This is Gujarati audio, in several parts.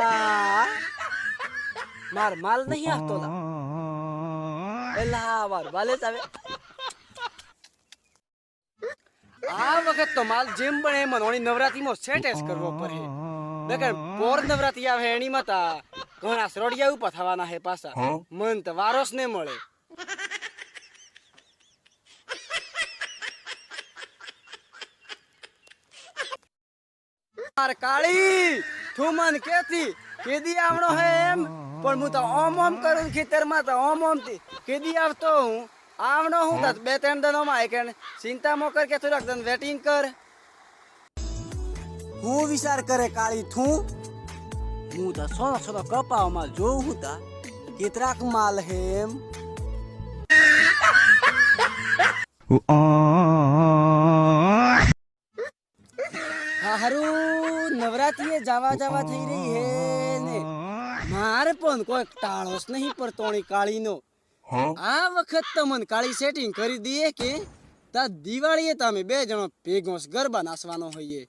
એલા માર માલ નહીં આવતો લા એલા માર વાલે જ આવે આ વખત તો માલ જેમ બને એમ ઓણી નવરાત્રીમાં સેટ જ કરવો પડે નકર પોર નવરાત્રી આવે એની માતા ઘણા સરોડિયા ઉપર થવાના હે પાછા મન તો વારોસ ને મળે માર કાળી તું મન કેતી કેદી આવણો હે એમ પણ હું તો ઓમ ઓમ કરું ખેતરમાં તો ઓમ ઓમ થી કેદી આવતો હું આવણો હું તો બે ત્રણ દનો માં કે ચિંતા મો કર કે થોડાક દન વેટિંગ કર હું વિચાર કરે કાળી તું હું તો સોનો સોનો કપાવમાં જોઉં હું તા કેટલાક માલ હે એમ હારું નવરાત્રીએ જવા થઈ રહી હે ને મારે પણ કોઈ ટાળોસ નહીં પડતોણી કાળીનો આ વખત તો મને કાળી સેટિંગ કરી દઈએ કે તા દિવાળીએ તમે બે જણો ભેગો ગરબા નાચવાનો હોઈએ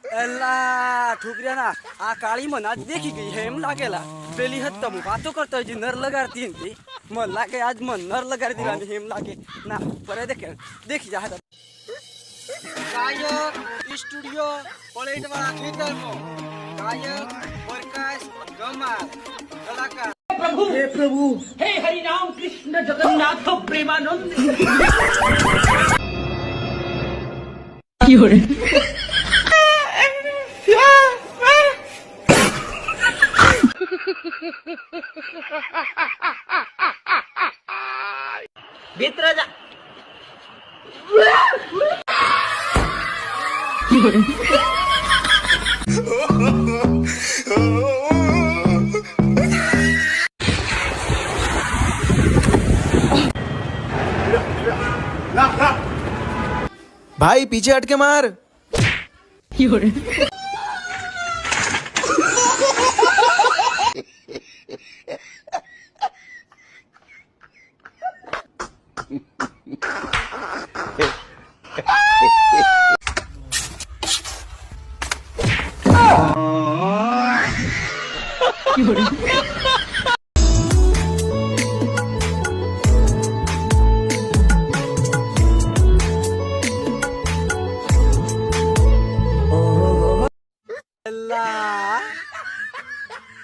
એલા ઠુકરિયાના આ કાળીમાં નાચ દેખી ગઈ હે એમ લાગેલા પેલી હદ તો હું વાતો કરતો હોય નર લગાડતી હતી મને લાગે આજ મને નર લગાડી દેવાની એમ લાગે ના પર દેખી જા ગાયક સ્ટુડિયો પલેટવાળા ખેતરમાં गायक प्रकाश गमार कलाकार प्रभु हे प्रभु हे हरि राम कृष्ण जगन्नाथ प्रेमानंद भीतर जा भाई पीछे हट के मार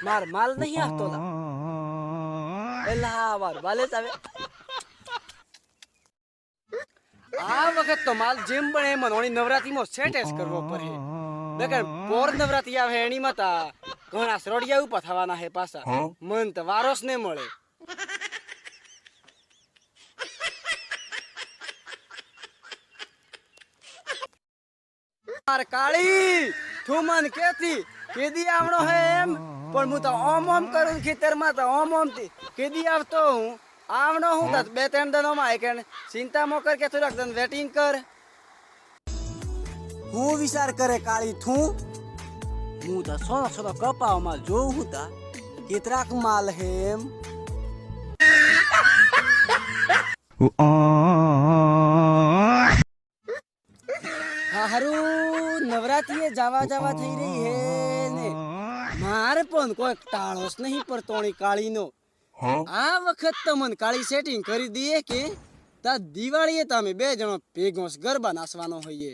मार माल नहीं આવતો લા એલા માર વાલે જ આવે આ વખત તો માલ જેમ બને એમ ઓણી નવરાત્રીમાં સેટ જ કરવો પડે નકર પોર નવરાત્રી આવે એની માતા ઘણા સરોડિયા ઉપર થવાના હે પાછા મન તો વારોસ ને મળે માર કાળી તું મન કેતી કેદી આવણો હે એમ પણ હું તો ઓમ ઓમ કરું ખેતરમાં તો ઓમ ઓમ થી કેદી આવતો હું આવણો હું તો બે ત્રણ દનો માં કે ચિંતા મો કર કે થોડાક દન વેટિંગ કર હું વિચાર કરે કાળી તું હું તો સોનો સોનો કપાવમાં જોઉં હું તા કેટલાક માલ હે એમ હારું નવરાત્રીએ જવા થઈ રહી હે ને મારે પણ કોઈ ટાળોસ નહીં પડતોણી કાળીનો આ વખત તો મને કાળી સેટિંગ કરી દઈએ કે તા દિવાળીએ તમે બે જણો ભેગો ગરબા નાચવાનો હોઈએ